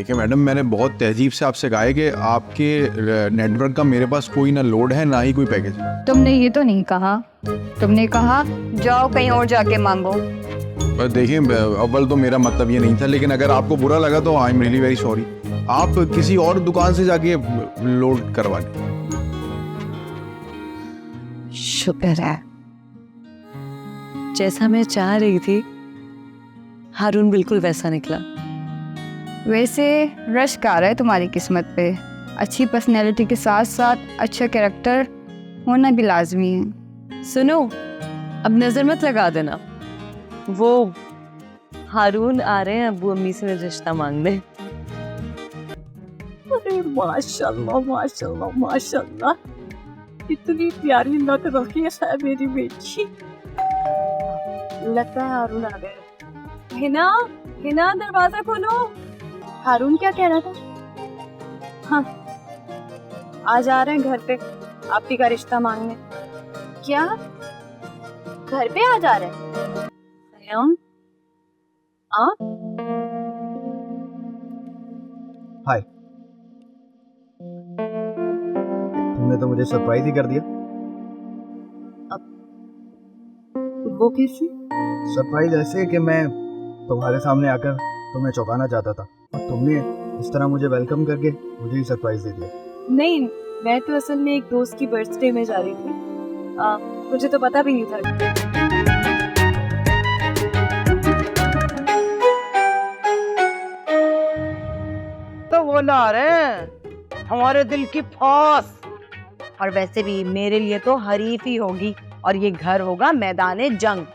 देखिए मैडम, मैंने बहुत तहजीब से आपसे कहा है कि आपके नेटवर्क का मेरे पास कोई ना लोड है ना ही कोई पैकेज। तुमने ये तो नहीं कहा, तुमने कहा जाओ कहीं और जाके मांगो। देखिए अव्वल तो मेरा मतलब ये नहीं था, लेकिन अगर आपको बुरा लगा तो I am really very sorry. आप किसी और दुकान से जाके लोड करवा लें। शुक्र है, जैसा मैं चाह रही थी हारून बिल्कुल वैसा निकला। वैसे रश्क आ रहा है तुम्हारी किस्मत पे। अच्छी पर्सनैलिटी के साथ साथ अच्छा कैरेक्टर होना भी लाजमी है। सुनो, अब नजर मत लगा देना, वो हारून आ रहे हैं अब्बू अम्मी से रिश्ता मांगने। अरे माशाल्लाह माशाल्लाह माशाल्लाह, इतनी प्यारी लग रखी है मेरी बेटी। लगता है हारून आ गए। हिना, हिना दरवाजा खोलो। हारून क्या कह रहा था? हाँ, आज आ रहे हैं घर पे आपकी का रिश्ता मांगने। क्या घर पे आ जा रहे हैं? हाय, तुमने तो मुझे सरप्राइज ही कर दिया। वो कैसे? सरप्राइज ऐसे कि मैं तुम्हारे सामने आकर तुम्हें चौंकाना चाहता था और तुमने इस तरह मुझे वेलकम करके मुझे ही सरप्राइज दे दिया। नहीं, मैं तो असल में एक दोस्त की बर्थडे में जा रही थी। मुझे तो पता भी नहीं था। तो वो ला रहे हैं हमारे दिल की फास। और वैसे भी मेरे लिए तो हरीफ ही होगी और ये घर होगा मैदाने जंग।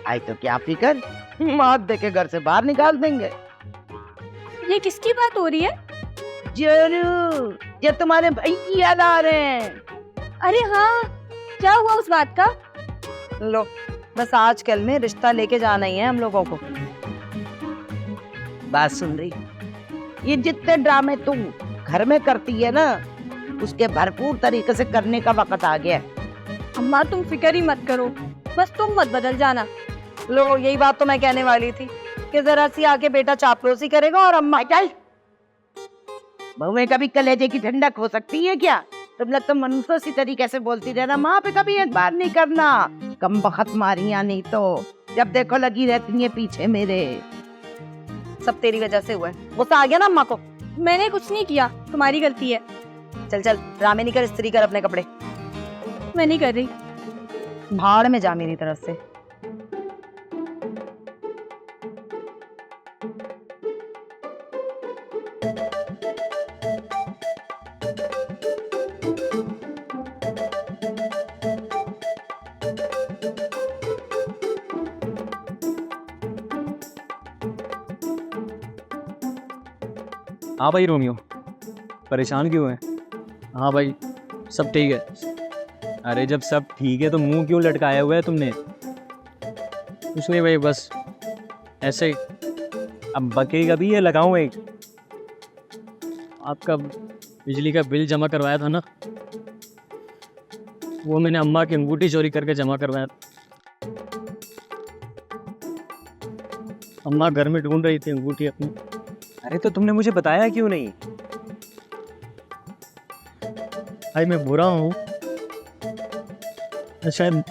आई तो क्या फिकर, मात दे के घर से बाहर निकाल देंगे। ये किसकी बात हो रही है? जरूर, ये तुम्हारे भैया ला रहे हैं। अरे हाँ, क्या हुआ उस बात का? लो, बस आजकल में रिश्ता लेके जाना ही है हम लोगों को। बात सुन रही, ये जितने ड्रामे तुम घर में करती है ना, उसके भरपूर तरीके से करने का वक्त आ गया है। अम्मा तुम फिक्र ही मत करो, बस तुम मत बदल जाना। लो, यही बात तो मैं कहने वाली थी कि जरा सी आके बेटा चापलूसी करेगा और अम्मा क्या बहुएं कभी कलेजे की ठंडक हो सकती है क्या? तुम लोग तो मनुष्य सी तरीके से बोलती रहना, माँ पे कभी एतबार नहीं करना। कम बखत मारियां नहीं तो जब देखो लगी रहती है पीछे मेरे। सब तेरी वजह से हुआ है। गुस्सा आ गया ना अम्मा को? मैंने कुछ नहीं किया, तुम्हारी गलती है। चल चल, ड्रामे नहीं कर, इस्त्री कर अपने कपड़े। मैं नहीं कर रही। भाड़ में जा मेरी तरफ से। हाँ भाई रोमियो, परेशान क्यों है? हाँ भाई सब ठीक है। अरे जब सब ठीक है तो मुंह क्यों लटकाया हुआ है तुमने? कुछ नहीं भाई, बस ऐसे ही। अब बकेगा भी है, लगाऊं एक। आपका बिजली का बिल जमा करवाया था ना, वो मैंने अम्मा की अंगूठी चोरी करके जमा करवाया। अम्मा घर में ढूंढ रही थी अंगूठी अपनी। अरे तो तुमने मुझे बताया क्यों नहीं? भाई मैं बुरा हूँ, शायद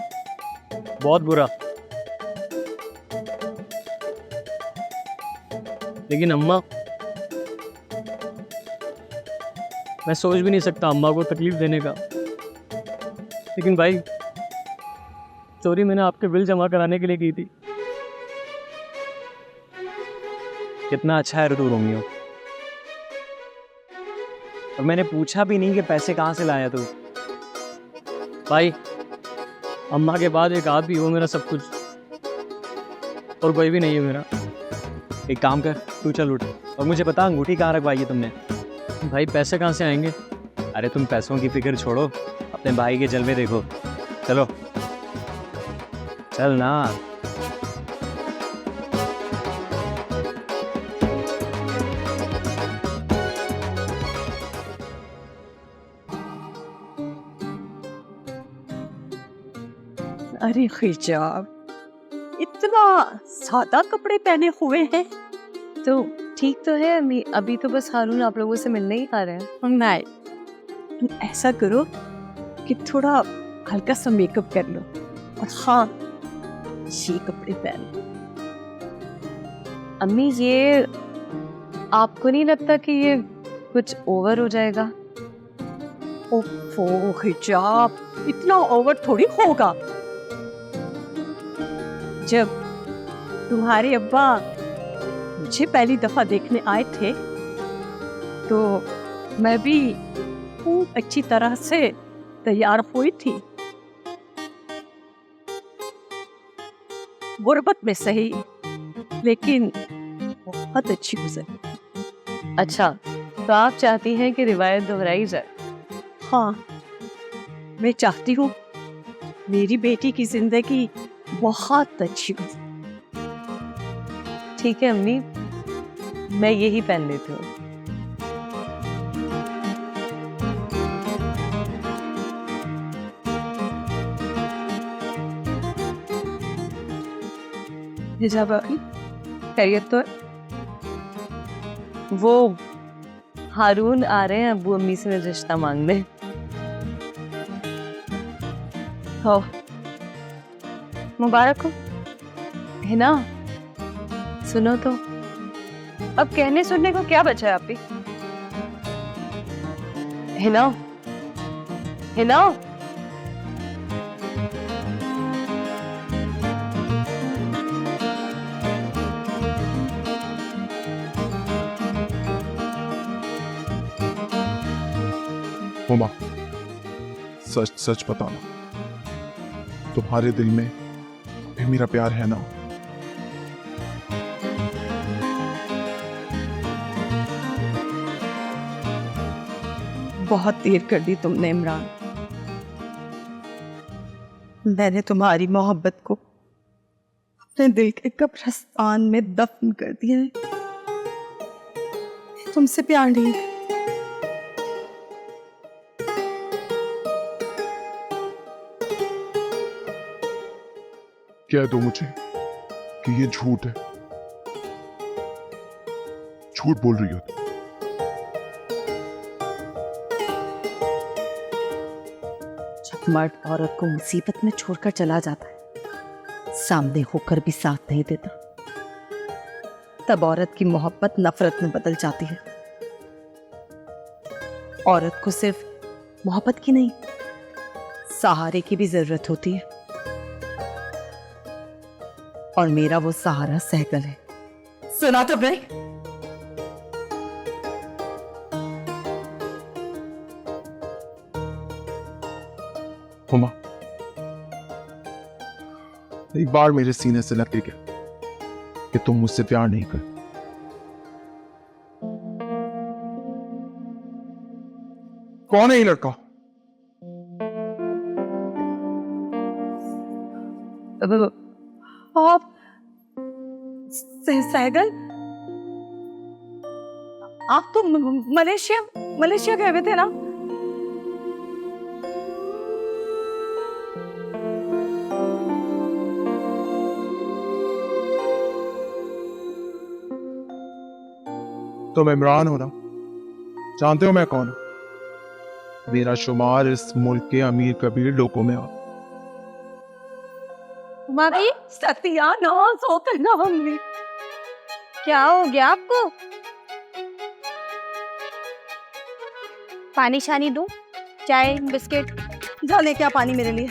बहुत बुरा, लेकिन अम्मा, मैं सोच भी नहीं सकता अम्मा को तकलीफ देने का। लेकिन भाई चोरी मैंने आपके बिल जमा कराने के लिए की थी। कितना अच्छा है तू रोमियो, और मैंने पूछा भी नहीं कि पैसे कहाँ से लाया तू। भाई अम्मा के बाद एक आप ही हो मेरा सब कुछ, और कोई भी नहीं है मेरा। एक काम कर, तू चल उठ और मुझे बता अंगूठी कहाँ रखवाई है तुमने? भाई पैसे कहाँ से आएंगे? अरे तुम पैसों की फिक्र छोड़ो, अपने भाई के जलवे देखो। चलो चल ना। अरे हिजाब, इतना सादा कपड़े पहने हुए हैं तो ठीक तो है अम्मी, अभी तो बस हारून आप लोगों से मिलने ही आ रहे हैं। नहीं, तुम ऐसा करो कि थोड़ा हल्का सा मेकअप कर लो और हाँ, ये कपड़े पहन लो। अम्मी ये आपको नहीं लगता कि ये कुछ ओवर हो जाएगा? ओफो हिजाब इतना ओवर थोड़ी होगा। जब तुम्हारे अब्बा मुझे पहली दफा देखने आए थे तो मैं भी खूब अच्छी तरह से तैयार हुई थी, गुर्बत में सही लेकिन बहुत अच्छी गुजरी। अच्छा, तो आप चाहती हैं कि रिवायत दोहराई जाए? हाँ, मैं चाहती हूँ मेरी बेटी की जिंदगी बहुत अच्छी गुजरे। ठीक है अम्मी, मैं यही पहन लेती हूँ। हिजाब खैरियत तो? वो हारून आ रहे हैं अब्बू अम्मी से रिश्ता मांगने। हो मुबारक हो। है ना? सुनो तो। अब कहने सुनने को क्या बचा है आप ही? है ना? है ना? हुमा, सच सच बताना, तुम्हारे दिल में भी मेरा प्यार है ना? बहुत देर कर दी तुमने इमरान। मैंने तुम्हारी मोहब्बत को अपने दिल के कब्रिस्तान में दफन कर दिया है। तुमसे प्यार नहीं। कह दो मुझे कि ये झूठ है। झूठ बोल रही हो तुम। जब मर्द औरत को मुसीबत में छोड़कर चला जाता है, सामने होकर भी साथ नहीं देता, तब औरत की मोहब्बत नफरत में बदल जाती है। औरत को सिर्फ मोहब्बत की नहीं, सहारे की भी जरूरत होती है, और मेरा वो सहारा सहगल है। सुना तो भाई। हुमा, एक बार मेरे सीने से लग के क्या कि तुम मुझसे प्यार नहीं कर। कौन है ये लड़का? आप सहगल, आप तो मलेशिया गए हुए थे ना? तुम इमरान हो ना? जानते हो मैं कौन हूं? मेरा शुमार इस मुल्क के अमीर कबीर लोगों में आ। भाभी, सत्यानाश होकर ना हमने। क्या हो गया आपको? पानी शानी दूं? चाय बिस्किट? जाने क्या पानी मेरे लिए।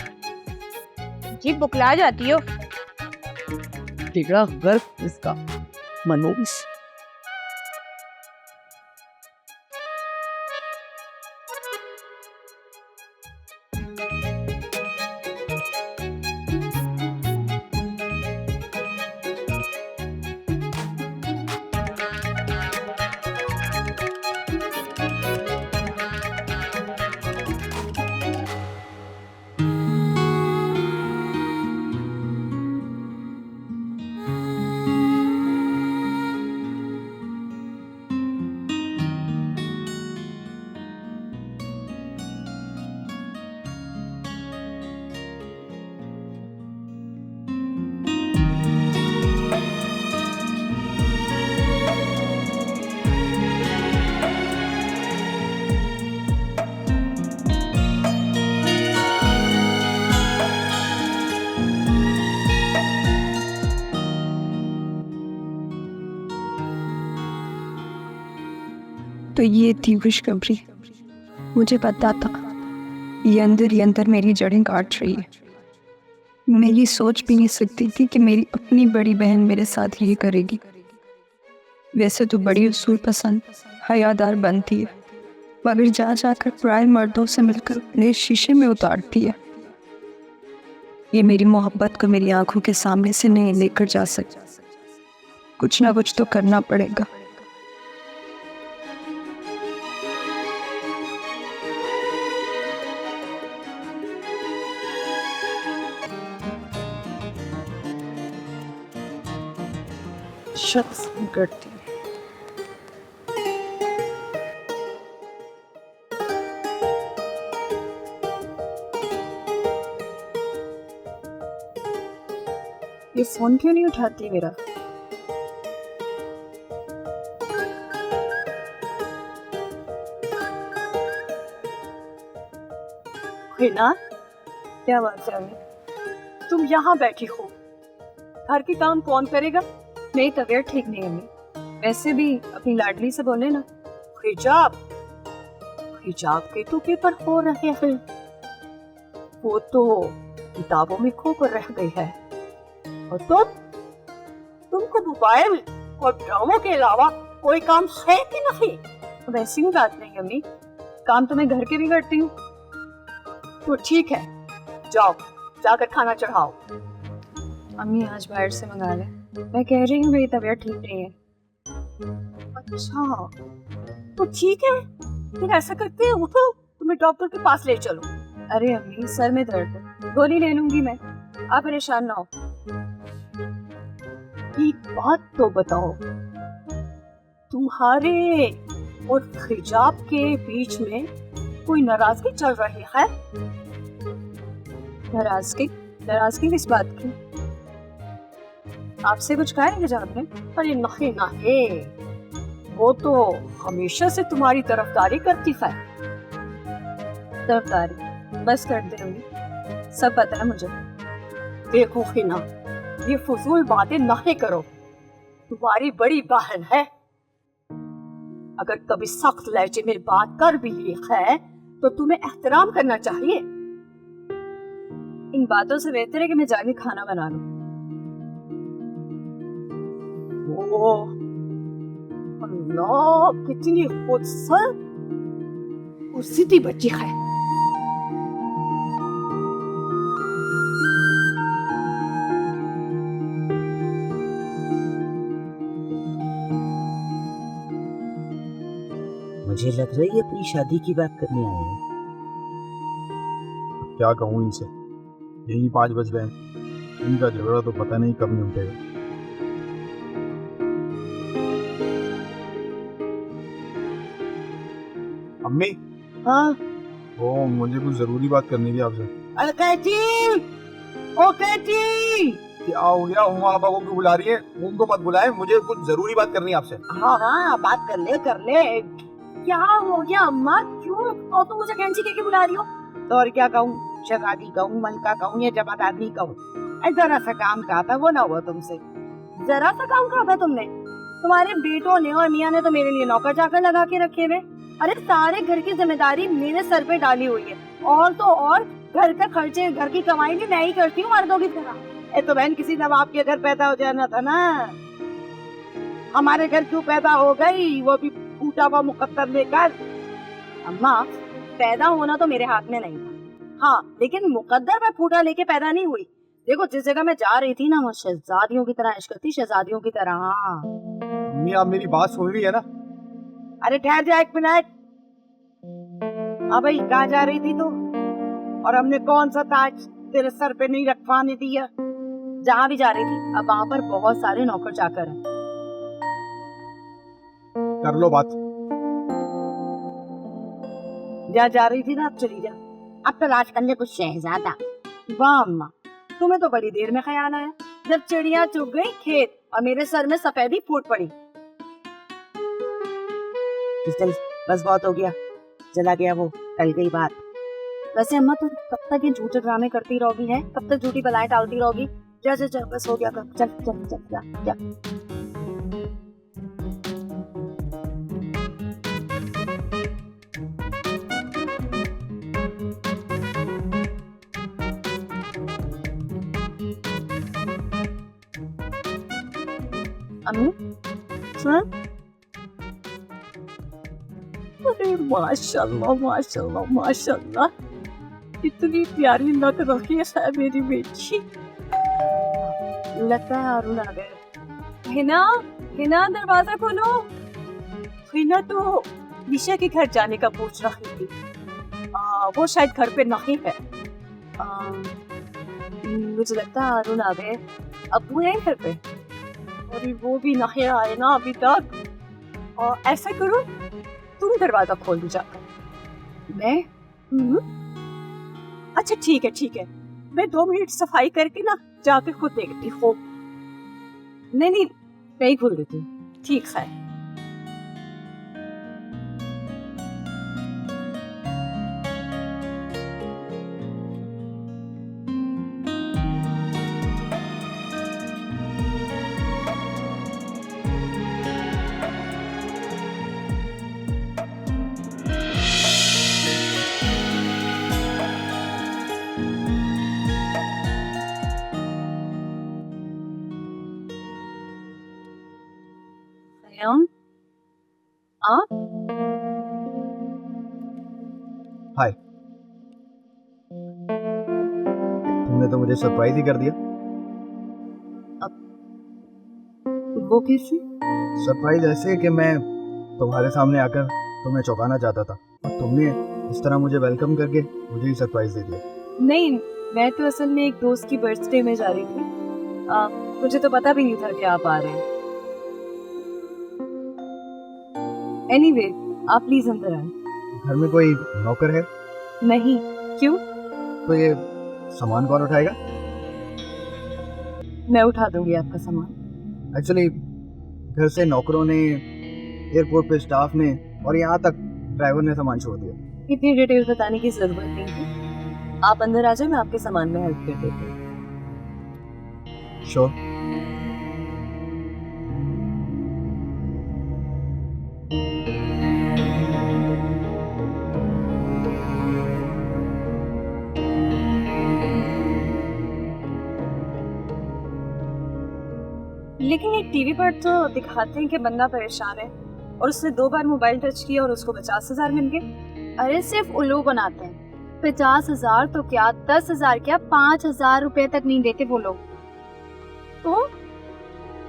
जी बुकला जाती हो। टिगड़ा गर्व इसका मनोज। ये थी खुशखबरी। मुझे पता था ये अंदर ही अंदर मेरी जड़ें काट रही है। मैं ये सोच भी नहीं सकती थी कि मेरी अपनी बड़ी बहन मेरे साथ ये करेगी। वैसे तो बड़ी उसूल पसंद हयादार बनती है, मगर जा जाकर पराए मर्दों से मिलकर उन्हें शीशे में उतारती है। ये मेरी मोहब्बत को मेरी आंखों के सामने से नहीं लेकर जा सकती। कुछ ना कुछ तो करना पड़ेगा। शख्स करती हूँ। ये फोन क्यों नहीं उठाती मेरा? हिना, क्या बात है अम्मी? तुम यहाँ बैठी हो, घर के काम कौन करेगा? मेरी तबीयत ठीक नहीं अम्मी। वैसे भी अपनी लाडली से बोले ना। हिजाब हिजाब के तो पेपर हो रहे हैं, वो तो किताबों में खो कर रह गई है। और तुमको मोबाइल और ड्रामों के अलावा कोई काम है कि नहीं? वैसी भी बात नहीं अम्मी, काम तो मैं घर के भी करती हूँ। तो ठीक है, जाओ जाकर खाना चढ़ाओ। अम्मी आज बाहर से मंगा ले। मैं कह रही हूँ मेरी तबीयत ठीक नहीं है। अच्छा तो ठीक है, फिर ऐसा करते हैं, उठो तुम्हें डॉक्टर के पास ले चलो। अरे अम्मी सर में दर्द है, गोली ले लूंगी मैं, आप परेशान ना हो। एक बात तो बताओ, तुम्हारे और हिजाब के बीच में कोई नाराजगी चल रही है? नाराजगी किस बात की? आपसे कुछ कहा है हिजाब ने? अरे नहीं नहीं, वो तो हमेशा से तुम्हारी तरफदारी करती है। तरफदारी बस कर दे अम्मी, सब पता है मुझे। देखो हिना, ये फजूल बातें नहीं करो, तुम्हारी बड़ी बहन है। अगर कभी सख्त लहजे में बात कर भी ली है तो तुम्हें एहतराम करना चाहिए। इन बातों से बेहतर है कि मैं जाके खाना बना लूं। ओह अल्लाह, कितनी खूबसूरत और सीधी बच्ची है। मुझे लग रही है अपनी शादी की बात करने आए हैं। क्या कहूँ इनसे, यही 5 बज गए, इनका झगड़ा तो पता नहीं कब निपटेगा। अम्मी, हाँ वो मुझे कुछ जरूरी बात करनी थी आपसे। अरे कैची, ओ कैची। क्या हो गया, उमा आपा को क्यों बुला रही है? उनको मत बुलाए, मुझे कुछ जरूरी बात करनी है आपसे। हाँ हाँ बात कर ले कर ले। क्या हो गया अम्मा, क्यों और तुम मुझे कैंची कह के बुला रही हो? तो और क्या कहूँ, शहजादी कहूँ, मलका कहूँ या जमादारनी कहूँ? जरा सा काम कहा था, वो ना हुआ तुमसे। जरा सा काम कहा था तुमने? तुम्हारे बेटों ने और मियाँ ने तो मेरे लिए नौकर चाकर लगा के रखे हुए। अरे सारे घर की जिम्मेदारी मेरे सर पे डाली हुई है, और तो और घर का खर्चे, घर की कमाई भी मैं ही करती हूँ मर्दों की तरह। तो बहन किसी नवाब के घर पैदा हो जाना था ना, हमारे घर क्यों पैदा हो गई, वो भी फूटा हुआ मुकद्दर लेकर। अम्मा, पैदा होना तो मेरे हाथ में नहीं था, हाँ, लेकिन मुकद्दर में फूटा लेके पैदा नहीं हुई। देखो जिस जगह मैं जा रही थी ना, वो शहजादियों की तरह इश्क करती, शहजादियों की तरह। हाँ अम्मी, आप मेरी बात सुन रही है ना? अरे ठहर जा एक मिनट। अब भाई कहाँ जा रही थी तू, और हमने कौन सा ताज तेरे सर पे नहीं रखवाने दिया? जहाँ भी जा रही थी, अब वहाँ पर बहुत सारे नौकर चाकर हैं। कर लो बात। जहाँ जा रही थी ना, अब चली जा। अब तलाश कर ले कुछ शहजादा। वाह अम्मा, तुम्हें तो बड़ी देर में ख्याल आया, जब चिड़िया चुग गई खेत और मेरे सर में सफेदी फूट पड़ी। चल बस बहुत हो गया, चला गया वो, टल गई बात। वैसे अम्मा, तुम कब तक ये झूठे ड्रामे करती रहोगी? है कब तक झूठी बलाएं टालती रहोगी? चल चल चल, बस हो गया, चल चल चल जा जा। अम्मी हाँ? अरे माशाल्लाह माशाल्लाह माशाल्लाह इतनी प्यारी लग रही है मेरी बेटी। लगता है हारून आ गए। हिना हिना दरवाजा खोलो। हिना तो निशा के घर जाने का पूछ रही थी। वो शायद घर पे नहीं है। मुझे लगता है हारून आ गए। अब्बू है घर पे? अरे वो भी नहीं आए ना अभी तक। ऐसा करो तुम दरवाजा खोल दो जाकर। मैं? अच्छा ठीक है मैं 2 मिनट सफाई करके ना जाके खुद देखती हूँ। नहीं मैं ही खोल देती हूँ। ठीक है। आप? हाय। तुमने तो मुझे सरप्राइज ही कर दिया। वो कैसे? सरप्राइज ऐसे कि मैं तुम्हारे सामने आकर तुम्हें चौंकाना चाहता था और तुमने इस तरह मुझे वेलकम करके मुझे ही सरप्राइज दे दिया। नहीं मैं तो असल में एक दोस्त की बर्थडे में जा रही थी। मुझे तो पता भी नहीं था कि आप आ रहे हैं। एनीवे आप प्लीज अंदर आए। घर में कोई नौकर है? नहीं। क्यों? तो ये सामान कौन उठाएगा? मैं उठा दूंगी आपका सामान। एक्चुअली घर से नौकरों ने, एयरपोर्ट पे स्टाफ ने और यहाँ तक ड्राइवर ने सामान छोड़ दिया। इतनी डिटेल बताने की जरूरत नहीं थी। आप अंदर आ जाए मैं आपके सामान में हेल्प कर देती हूँ। श्योर। लेकिन एक टीवी पर तो दिखाते हैं कि बंदा परेशान है और उसने 2 बार मोबाइल टच किया और उसको 50,000 मिल गए। अरे सिर्फ उल्लू बनाते हैं। 50,000 तो क्या, 10,000 क्या, 5,000 रुपए तक नहीं देते वो लोग।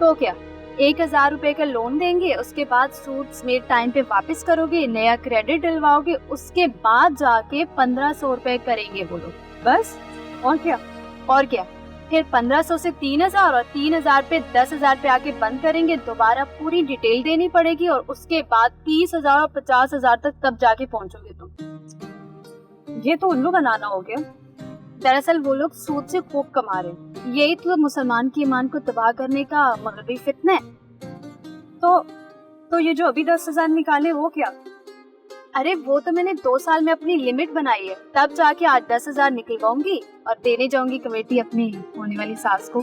तो क्या 1,000 रुपए का लोन देंगे, उसके बाद सूद समेत टाइम पे वापस करोगे, नया क्रेडिट डलवाओगे, उसके बाद जाके 1,500 रुपए करेंगे वो लोग। बस और क्या फिर 1,500 से 3,000 और 3,000 पे 10,000 पे आके बंद करेंगे। दोबारा पूरी डिटेल देनी पड़ेगी और उसके बाद 30,000 और 50,000 तक तब जाके पहुंचोगे तुम। ये तो उल्लू बनाना हो गया। दरअसल वो लोग सूद से खूब कमा रहे हैं। यही तो मुसलमान की ईमान को तबाह करने का मगरबी फितना है। तो ये जो अभी 10,000 निकाले वो क्या? अरे वो तो मैंने 2 साल में अपनी लिमिट बनाई है, तब जाके आज 10,000 निकलवाऊंगी और देने जाऊंगी कमेटी अपनी होने वाली सास को।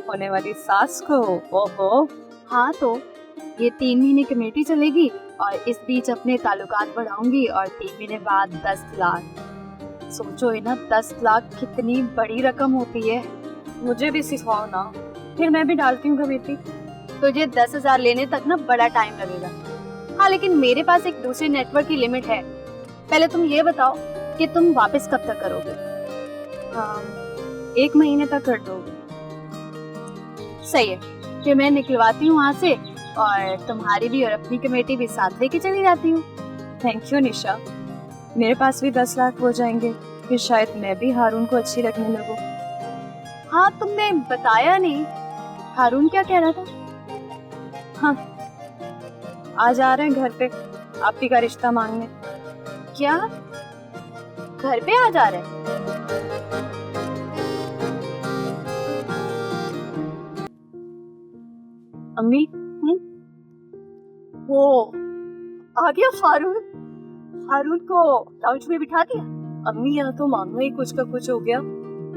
होने वाली सास को? ओहो। हाँ तो ये 3 महीने कमेटी चलेगी और इस बीच अपने ताल्लुकात बढ़ाऊंगी और 3 महीने बाद 10 लाख। सोचो है ना, 10 लाख कितनी बड़ी रकम होती है। मुझे भी सिखाओ ना, फिर मैं भी डालती हूँ कमेटी। तुझे 10,000 लेने तक ना बड़ा टाइम लगेगा। हाँ लेकिन मेरे पास एक दूसरे नेटवर्क की लिमिट है। पहले तुम ये बताओ कि तुम वापस कब तक करोगे? 1 महीने तक कर दोगे? सही है, फिर मैं निकलवाती हूँ वहाँ से और तुम्हारी भी और अपनी कमेटी भी साथ लेके चली जाती हूँ। थैंक यू निशा, मेरे पास भी 10 लाख हो जाएंगे, फिर शायद मैं भी हारून को अच्छी लगने लगूं। हाँ तुमने बताया नहीं, हारून क्या कह रहा था? हाँ आज आ रहे हैं घर पे आपकी का रिश्ता मांगने। क्या घर पे आ जा रहे हैं? अम्मी वो आ गया हारून। हारून को लाउंज में बिठा दिया। अम्मी यहाँ तो मामला ही कुछ का कुछ हो गया।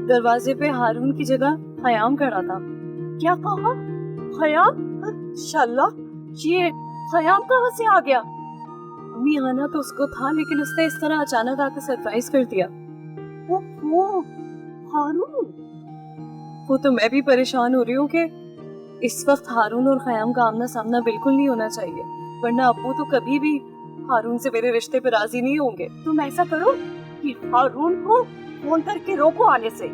दरवाजे पे हारून की जगह खयाम खड़ा था। क्या कहा? खयाम? शाल्लाह, ये खयाम कहाँ से आ गया? अम्मी आना तो उसको था, लेकिन उसने इस तरह अचानक आकर सरप्राइज कर दिया। वो हारून, वो तो मैं भी परेशान हो रही हूँ कि इस वक्त हारून और ख़याम का आमना सामना बिल्कुल नहीं होना चाहिए, वरना अब्बू तो कभी भी हारून से मेरे रिश्ते पे राजी नहीं होंगे। तुम ऐसा करो कि हारून को फोन करके रोको आने से।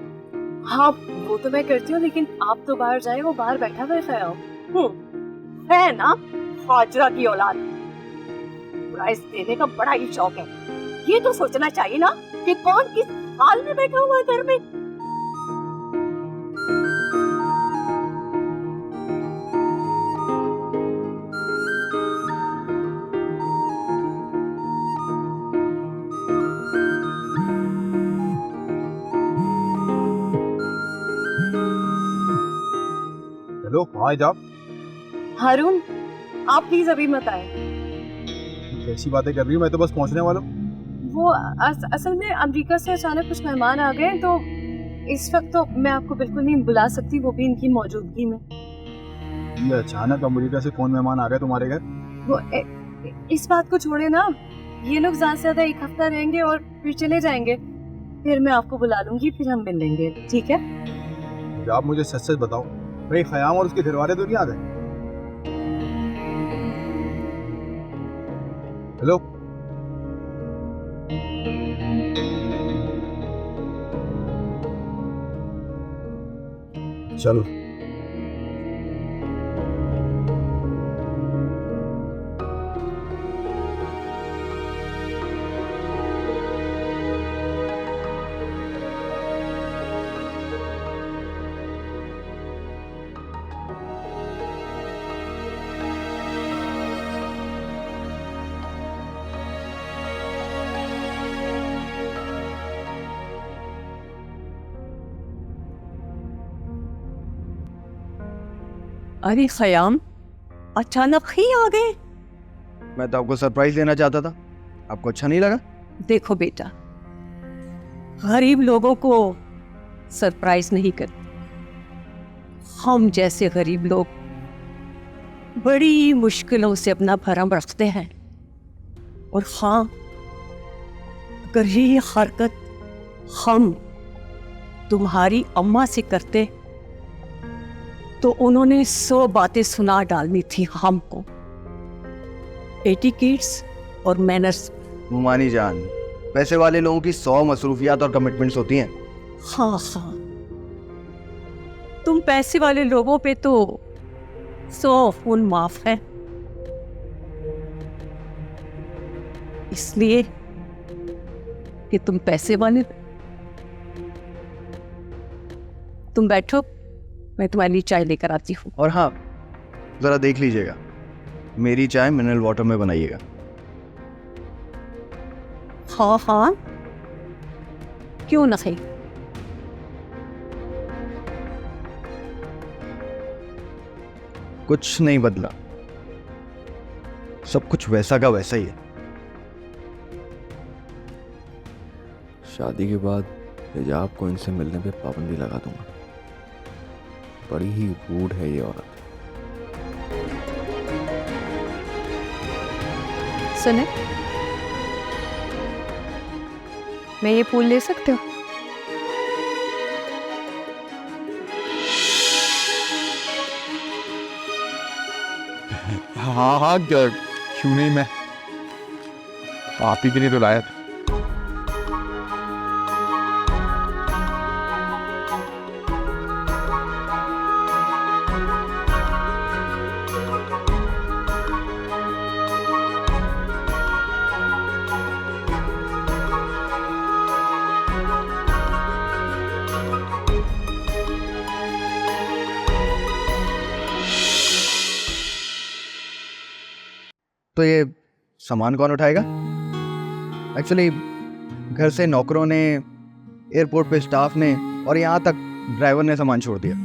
हाँ वो तो मैं करती हूँ, लेकिन आप तो बाहर जाए, वो बाहर बैठा हुआ है ख़याम है ना, हाजरा की औलाद, प्राइस देने का बड़ा ही शौक है। ये तो सोचना चाहिए ना कि कौन किस हाल में बैठा हुआ है घर में। हेलो, हाँ जाब, हारून आप प्लीज अभी मत आए। कैसी बातें कर रही हो? मैं तो बस पहुंचने वाला हूँ। वो असल में अमेरिका से अचानक कुछ मेहमान आ गए, तो इस वक्त तो मैं आपको बिल्कुल नहीं बुला सकती, वो भी इनकी मौजूदगी में। ये अचानक अमेरिका से कौन मेहमान आ गए तुम्हारे घर? वो इस बात को छोड़े ना, ये लोग ज्यादा से ज्यादा 1 हफ्ता रहेंगे और फिर चले जाएंगे, फिर मैं आपको बुला लूंगी, फिर हम मिल लेंगे, ठीक है? आप मुझे सच सच बताओ, भाई ख़याम और उसके घर वाले तो नहीं आ गए? हेलो, चलो। अरे ख़याम, अचानक ही आ गए। मैं तो आपको सरप्राइज देना चाहता था, आपको अच्छा नहीं लगा? देखो बेटा, गरीब लोगों को सरप्राइज नहीं करते। हम जैसे गरीब लोग बड़ी मुश्किलों से अपना भरम रखते हैं, और हाँ, अगर ये हरकत हम तुम्हारी अम्मा से करते तो उन्होंने 100 बातें सुना डालनी थी हमको, एटिकेट्स और मैनर्स। मुमानी जान, पैसे वाले लोगों की 100 मसरूफियात और कमिटमेंट्स होती हैं। हाँ हाँ, तुम पैसे वाले लोगों पे तो 100 खून माफ है, इसलिए कि तुम पैसे वाले। तुम बैठो, मैं तुम्हारे लिए चाय लेकर आती हूँ। और हाँ, ज़रा देख लीजिएगा, मेरी चाय मिनरल वाटर में बनाइएगा। हाँ हाँ, क्यों नहीं। कुछ नहीं बदला, सब कुछ वैसा का वैसा ही है। शादी के बाद हिजाब को इनसे मिलने पे पाबंदी लगा दूंगा। बड़ी ही रूड है ये औरत। सुने, मैं ये फूल ले सकते हो? हाँ हाँ, क्यों नहीं, मैं आप ही के लिए तो लाया था। तो ये सामान कौन उठाएगा? एक्चुअली घर से नौकरों ने, एयरपोर्ट पे स्टाफ ने, और यहाँ तक ड्राइवर ने सामान छोड़ दिया।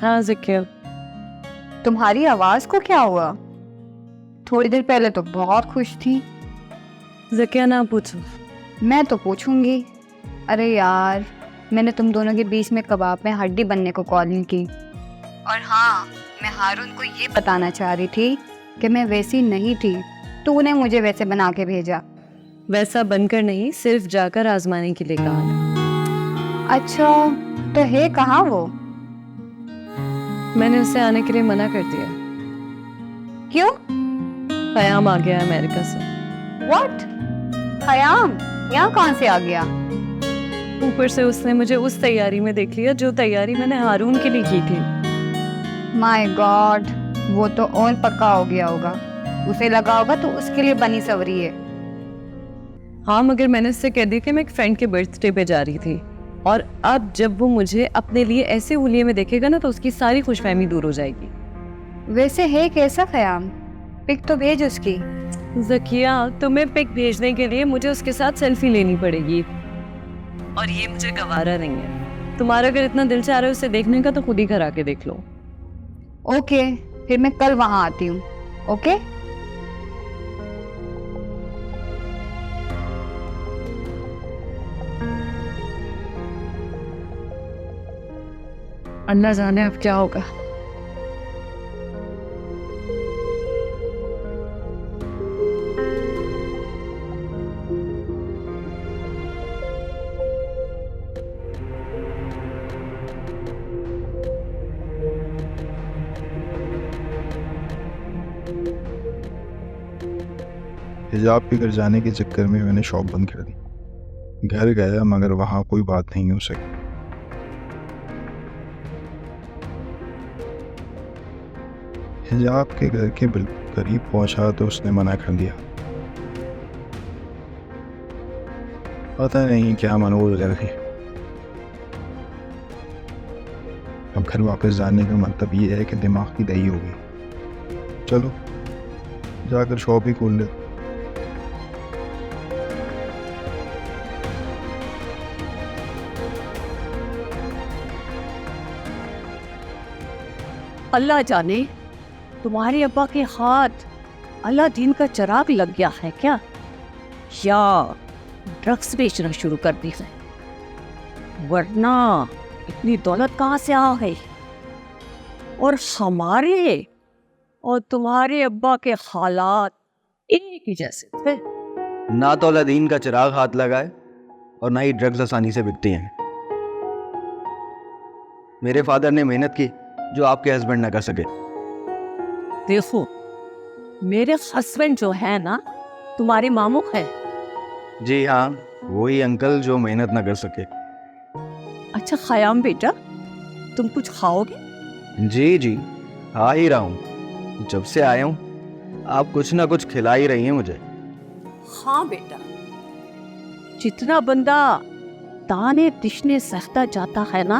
हाँ ज़किया, तुम्हारी आवाज को क्या हुआ? थोड़ी देर पहले तो बहुत खुश थी। ज़किया ना पूछो। मैं तो पूछूंगी। अरे यार, मैंने तुम दोनों के बीच में कबाब में हड्डी बनने को कॉलिंग की। और हाँ, मैं हारून को ये बताना चाह रही थी कि मैं वैसी नहीं थी, तूने मुझे वैसे बना के भेजा। वैसा बनकर नहीं, सिर्फ जाकर आजमाने के लिए कहा था। अच्छा, तो है कहाँ वो? मैंने उसे आने के लिए मना कर दिया। क्यों? क़याम आ गया अमेरिका से। व्हाट? खयाम यहाँ कहाँ से आ गया? ऊपर से उसने मुझे उस तैयारी में देख लिया जो तैयारी मैंने हारून के लिए की थी। माय गॉड, वो तो और पक्का हो गया होगा। उसे लगा होगा तो उसके लिए बनी सवरी है। हाँ, मगर मैंने उससे कह दिया कि मैं एक फ्रेंड के बर्थडे पे जा रही थी, और अब जब वो मुझे अपने लिए ऐसे हुलिये में देखेगा ना तो उसकी सारी खुशफहमी दूर हो जाएगी। वैसे है कैसा खयाम? पिक तो भेज उसकी। ज़किया, तुम्हें पिक भेजने के लिए मुझे उसके साथ सेल्फी लेनी पड़ेगी, और ये मुझे गवारा नहीं है। तुम्हारा अगर इतना दिल चाह रहा है उसे देखने का तो खुद ही घर आके देख लो। ओके, फिर मैं कल वहां आती हूँ। ओके? अल्लाह जाने अब क्या होगा। हिजाब के घर जाने के चक्कर में मैंने शॉप बंद कर दी। घर गया मगर वहाँ कोई बात नहीं हो सकी। हिजाब के घर के बिल्कुल करीब पहुंचा तो उसने मना कर दिया। पता नहीं क्या मनोर कर रही। अब घर वापस जाने का मतलब ये है कि दिमाग की दही होगी। चलो जाकर शॉप ही खोल ले। अल्लाह जाने तुम्हारे अब्बा के हाथ अल्लाह दीन का चिराग लग गया है क्या, या ड्रग्स बेचना शुरू कर दी है? वरना इतनी दौलत कहाँ से आ गई? और हमारे और तुम्हारे अब्बा के हालात एक ही जैसे थे। ना तो अलादीन का चिराग हाथ लगाए और ना ही ड्रग्स आसानी से बिकती हैं। मेरे फादर ने मेहनत की जो आपके हस्बैंड ना कर सके। देखो, मेरे हस्बैंड जो है ना तुम्हारे मामू है। जी हाँ, वही अंकल जो मेहनत ना कर सके। अच्छा खयाम बेटा, तुम कुछ खाओगे? जी जी, खा ही रहा हूँ। जब से आया हूँ आप कुछ ना कुछ खिला ही रही हैं मुझे। हाँ बेटा, जितना बंदा ताने तिश्ने सहता जाता है ना,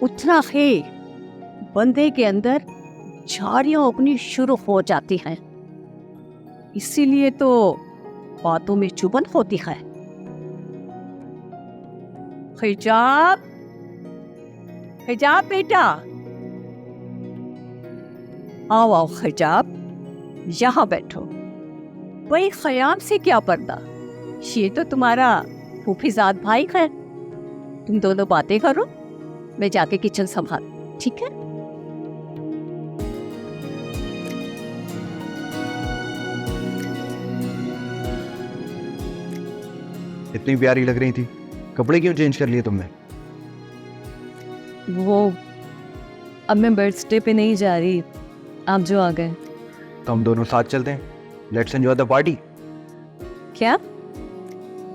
उतना ही बंदे के अंदर झाड़ियां उगनी शुरू हो जाती हैं। इसीलिए तो बातों में चुभन होती है। हिजाब, हिजाब बेटा, आओ आओ हिजाब, यहाँ बैठो। भाई खयाम से क्या पर्दा, ये तो तुम्हारा फूफीजाद भाई है। तुम दोनों बातें करो, मैं जाके किचन संभाल, ठीक है? इतनी प्यारी लग रही थी, कपड़े क्यों चेंज कर लिए तुमने? वो अब मैं बर्थडे पे नहीं जा रही, आप जो आ गए। तो हम दोनों साथ चलते हैं, लेट्स एंजॉय द पार्टी। क्या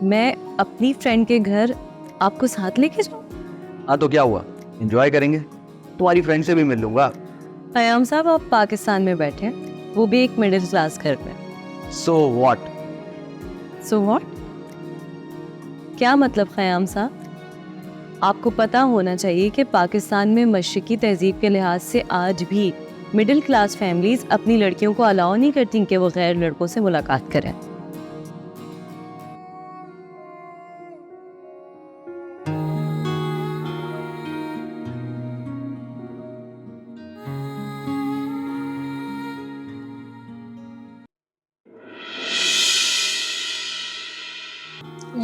मैं अपनी फ्रेंड के घर आपको साथ लेके जाऊं? हाँ तो क्या हुआ, एंजॉय करेंगे। तुम्हारी फ्रेंड से भी मिल लूंगा। क़याम साहब, आप पाकिस्तान में बैठे, वो भी एक मिडिल क्लास घर में। So what? So what? क्या मतलब क़याम साहब? आपको पता होना चाहिए कि पाकिस्तान में मशरिकी तहजीब के लिहाज से आज भी मिडिल क्लास फैमिलीज अपनी लड़कियों को अलाउ नहीं करती कि वो गैर लड़कों से मुलाकात करें।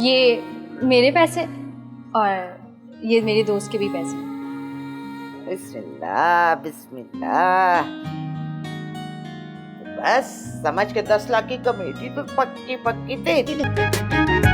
ये मेरे पैसे और ये मेरे दोस्त के भी पैसे। बिस्मिल्लाह बिस्मिल्लाह। बस समझ के 10 लाख की कमेटी तो पक्की पक्की दे दी।